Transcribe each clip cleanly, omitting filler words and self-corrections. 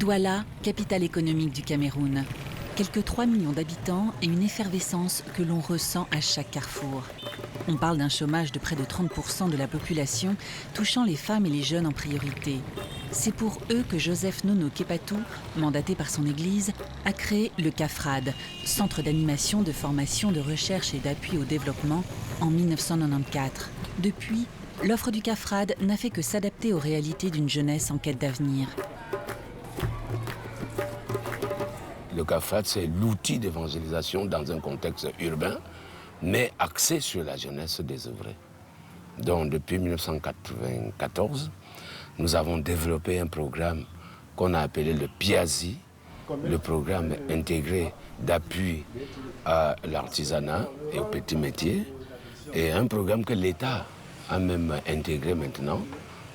Douala, capitale économique du Cameroun. Quelques 3 millions d'habitants et une effervescence que l'on ressent à chaque carrefour. On parle d'un chômage de près de 30% de la population, touchant les femmes et les jeunes en priorité. C'est pour eux que Joseph Nono Kepatou, mandaté par son église, a créé le CAFRAD, Centre d'animation, de formation, de recherche et d'appui au développement, en 1994. Depuis, l'offre du CAFRAD n'a fait que s'adapter aux réalités d'une jeunesse en quête d'avenir. Le CAFRAD, c'est l'outil d'évangélisation dans un contexte urbain, mais axé sur la jeunesse désœuvrée. Donc, depuis 1994, nous avons développé un programme qu'on a appelé le PIAZI, le programme intégré d'appui à l'artisanat et aux petits métiers, et un programme que l'État a même intégré maintenant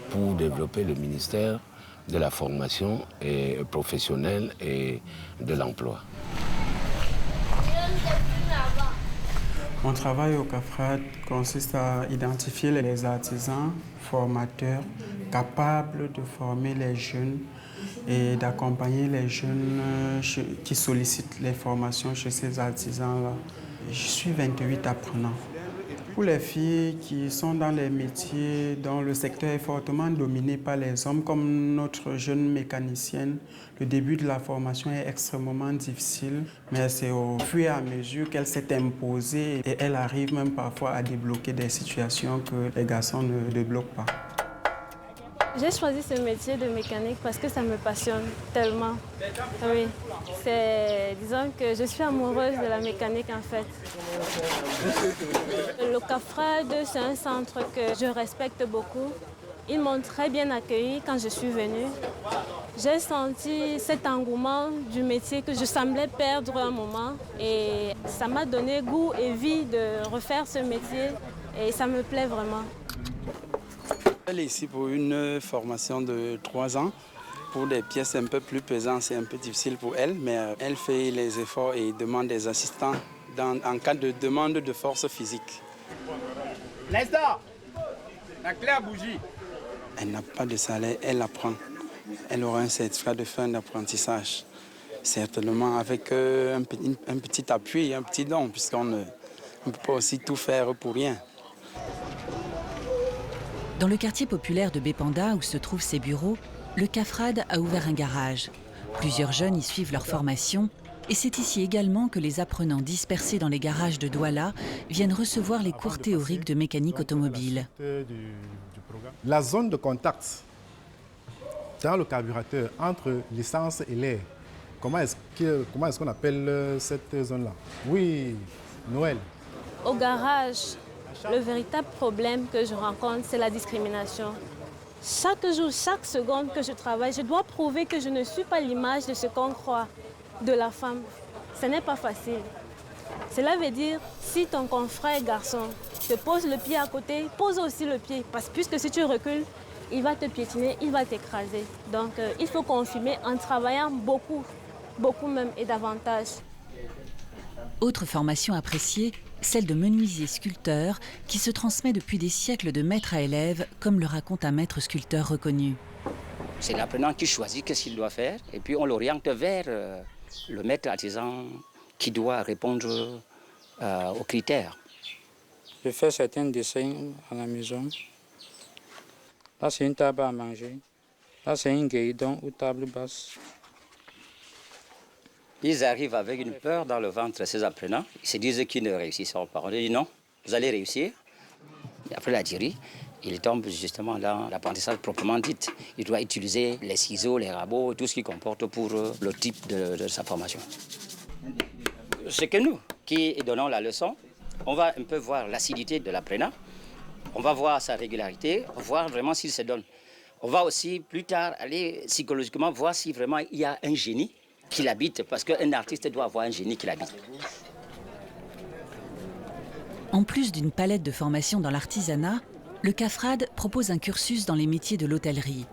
pour développer le ministère de la formation et professionnelle et de l'emploi. Mon travail au CAFRAD consiste à identifier les artisans formateurs capables de former les jeunes et d'accompagner les jeunes qui sollicitent les formations chez ces artisans-là. Je suis 28 apprenants. Pour les filles qui sont dans les métiers dont le secteur est fortement dominé par les hommes, comme notre jeune mécanicienne, le début de la formation est extrêmement difficile, mais c'est au fur et à mesure qu'elle s'est imposée et elle arrive même parfois à débloquer des situations que les garçons ne débloquent pas. J'ai choisi ce métier de mécanique parce que ça me passionne tellement. Oui, disons que je suis amoureuse de la mécanique en fait. Le CAFRAD, c'est un centre que je respecte beaucoup. Ils m'ont très bien accueillie quand je suis venue. J'ai senti cet engouement du métier que je semblais perdre un moment et ça m'a donné goût et vie de refaire ce métier et ça me plaît vraiment. Elle est ici pour une formation de 3 ans. Pour des pièces un peu plus pesantes, c'est un peu difficile pour elle, mais elle fait les efforts et demande des assistants en cas de demande de force physique. Lester, la clé à bougie. Elle n'a pas de salaire, elle apprend. Elle aura un certificat de fin d'apprentissage. Certainement avec un petit appui, un petit don, puisqu'on ne peut pas aussi tout faire pour rien. Dans le quartier populaire de Bépanda, où se trouvent ses bureaux, le CAFRAD a ouvert un garage. Plusieurs jeunes y suivent leur formation et c'est ici également que les apprenants dispersés dans les garages de Douala viennent recevoir les cours théoriques de mécanique automobile. La zone de contact dans le carburateur entre l'essence et l'air, comment est-ce qu'on appelle cette zone-là? Oui, Noël. Au garage, le véritable problème que je rencontre, c'est la discrimination. Chaque jour, chaque seconde que je travaille, je dois prouver que je ne suis pas l'image de ce qu'on croit de la femme. Ce n'est pas facile. Cela veut dire, si ton confrère garçon te pose le pied à côté, pose aussi le pied. Parce que puisque si tu recules, il va te piétiner, il va t'écraser. Donc il faut confirmer en travaillant beaucoup, beaucoup même et davantage. Autre formation appréciée, celle de menuisier-sculpteur qui se transmet depuis des siècles de maître à élève, comme le raconte un maître sculpteur reconnu. C'est l'apprenant qui choisit ce qu'il doit faire et puis on l'oriente vers le maître artisan qui doit répondre aux critères. Je fais certains dessins à la maison. Là, c'est une table à manger. Là, c'est un guéridon ou table basse. Ils arrivent avec une peur dans le ventre, ces apprenants. Ils se disent qu'ils ne réussiront pas. On dit non, vous allez réussir. Et après la dirie, il tombe justement dans l'apprentissage proprement dit. Il doit utiliser les ciseaux, les rabots, tout ce qui comporte pour le type de sa formation. C'est que nous qui donnons la leçon, on va un peu voir l'acidité de l'apprenant, on va voir sa régularité, voir vraiment s'il se donne. On va aussi plus tard aller psychologiquement voir si vraiment il y a un génie qui l'habite, parce qu'un artiste doit avoir un génie qui l'habite. En plus d'une palette de formations dans l'artisanat, le CAFRAD propose un cursus dans les métiers de l'hôtellerie.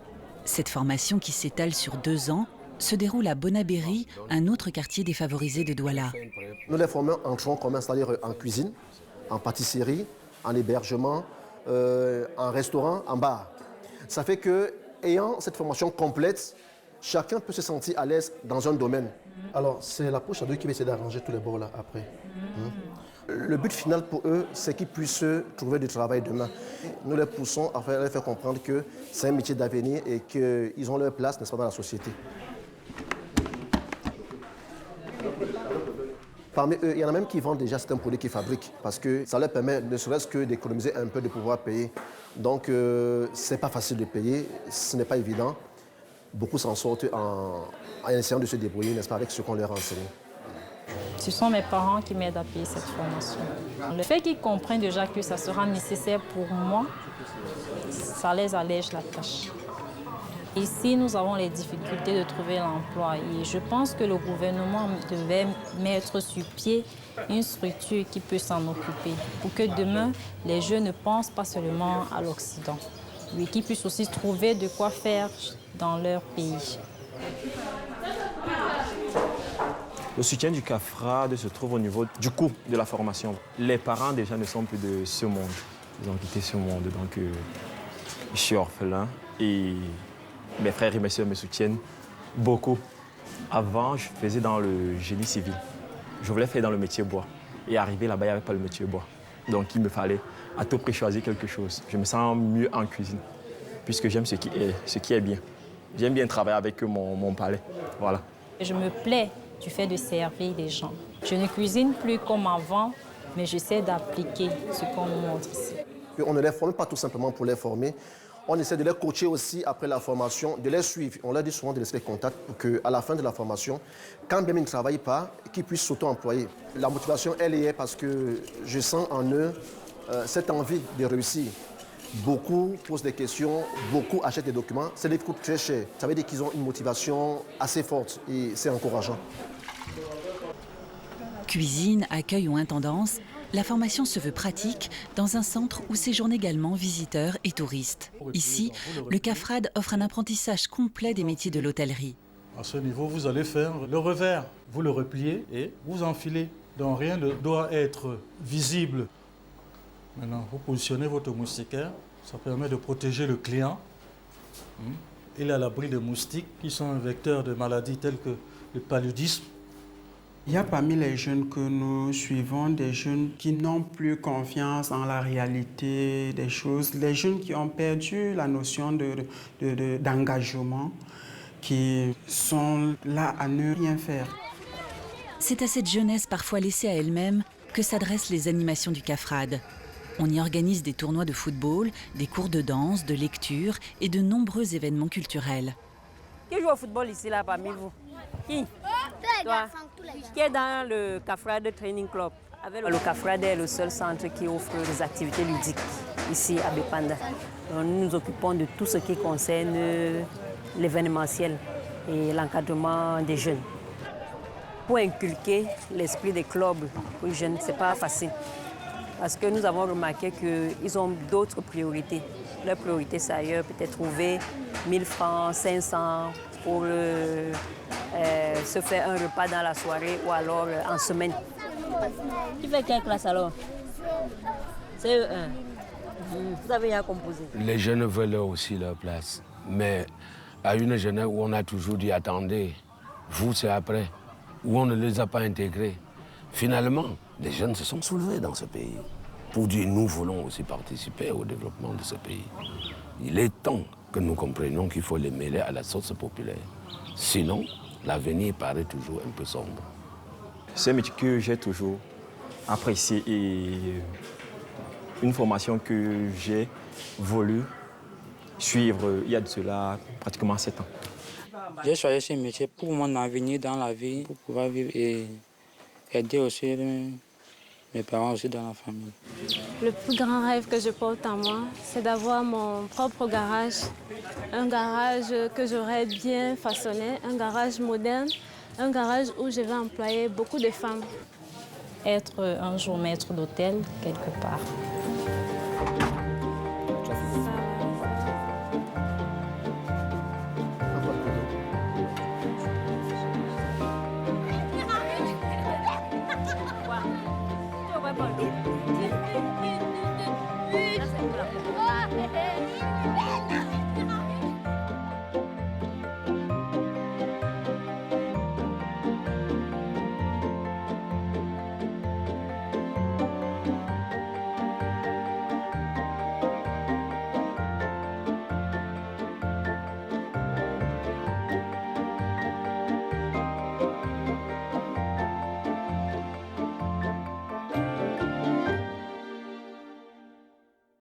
Cette formation, qui s'étale sur 2 ans, se déroule à Bonabéry, un autre quartier défavorisé de Douala. Nous les formons en tronc commun, c'est-à-dire en cuisine, en pâtisserie, en hébergement, en restaurant, en bar. Ça fait que, ayant cette formation complète, chacun peut se sentir à l'aise dans un domaine. Alors, c'est l'approche à deux qui va essayer d'arranger tous les bords là après. Le but final pour eux, c'est qu'ils puissent trouver du travail demain. Nous les poussons à leur faire comprendre que c'est un métier d'avenir et qu'ils ont leur place, n'est-ce pas, dans la société. Parmi eux, il y en a même qui vendent déjà certains produits qu'ils fabriquent parce que ça leur permet ne serait-ce que d'économiser un peu de pouvoir payer. Donc, ce n'est pas facile de payer, ce n'est pas évident. Beaucoup s'en sortent en essayant de se débrouiller, n'est-ce pas, avec ce qu'on leur a enseigné. Ce sont mes parents qui m'aident à payer cette formation. Le fait qu'ils comprennent déjà que ça sera nécessaire pour moi, ça les allège la tâche. Ici, nous avons les difficultés de trouver l'emploi et je pense que le gouvernement devait mettre sur pied une structure qui peut s'en occuper pour que demain, les jeunes ne pensent pas seulement à l'Occident, mais qu'ils puissent aussi trouver de quoi faire dans leur pays. Le soutien du CAFRAD se trouve au niveau du coût de la formation. Les parents déjà ne sont plus de ce monde. Ils ont quitté ce monde, donc je suis orphelin et mes frères et mes sœurs me soutiennent beaucoup. Avant, je faisais dans le génie civil. Je voulais faire dans le métier bois. Et arrivé là-bas, il n'y avait pas le métier bois. Donc il me fallait à tout prix choisir quelque chose. Je me sens mieux en cuisine, puisque j'aime ce qui est bien. J'aime bien travailler avec mon palais. Voilà. Je me plais du fait de servir les gens. Je ne cuisine plus comme avant, mais j'essaie d'appliquer ce qu'on me montre ici. On ne les forme pas tout simplement pour les former. On essaie de les coacher aussi après la formation, de les suivre. On leur dit souvent de laisser les contacts pour qu'à la fin de la formation, quand bien ils ne travaillent pas, qu'ils puissent s'auto-employer. La motivation, elle y est parce que je sens en eux cette envie de réussir. Beaucoup posent des questions, beaucoup achètent des documents. C'est des coûts très chers. Ça veut dire qu'ils ont une motivation assez forte et c'est encourageant. Cuisine, accueil ou intendance, la formation se veut pratique dans un centre où séjournent également visiteurs et touristes. Ici, le CAFRAD offre un apprentissage complet des métiers de l'hôtellerie. À ce niveau, vous allez faire le revers. Vous le repliez et vous enfilez. Donc rien ne doit être visible. Maintenant, vous positionnez votre moustiquaire. Ça permet de protéger le client. Il est à l'abri des moustiques qui sont un vecteur de maladies telles que le paludisme. Il y a parmi les jeunes que nous suivons des jeunes qui n'ont plus confiance en la réalité des choses, les jeunes qui ont perdu la notion d'engagement, qui sont là à ne rien faire. C'est à cette jeunesse parfois laissée à elle-même que s'adressent les animations du CAFRAD. On y organise des tournois de football, des cours de danse, de lecture et de nombreux événements culturels. Qui joue au football ici, là, parmi vous? Qui? Toi, qui est dans le CAFRAD Training Club. Le CAFRAD est le seul centre qui offre des activités ludiques ici à Bépanda. Nous nous occupons de tout ce qui concerne l'événementiel et l'encadrement des jeunes. Pour inculquer l'esprit des clubs aux jeunes, ce n'est pas facile. Parce que nous avons remarqué qu'ils ont d'autres priorités. Leur priorité, c'est ailleurs, peut-être trouver 1000 francs, 500 pour se faire un repas dans la soirée ou alors en semaine. Tu fais quelle classe alors? CE1. Vous avez rien composé. Les jeunes veulent aussi leur place. Mais à une jeunesse où on a toujours dit attendez, vous c'est après, où on ne les a pas intégrés. Finalement, les jeunes se sont soulevés dans ce pays pour dire nous voulons aussi participer au développement de ce pays. Il est temps que nous comprenions qu'il faut les mêler à la sauce populaire. Sinon, l'avenir paraît toujours un peu sombre. C'est un métier que j'ai toujours apprécié et une formation que j'ai voulu suivre il y a de cela pratiquement 7 ans. J'ai choisi ce métier pour mon avenir dans la vie, pour pouvoir vivre et aider aussi mes parents aussi dans la famille. Le plus grand rêve que je porte en moi, c'est d'avoir mon propre garage. Un garage que j'aurais bien façonné, un garage moderne, un garage où je vais employer beaucoup de femmes. Être un jour maître d'hôtel quelque part.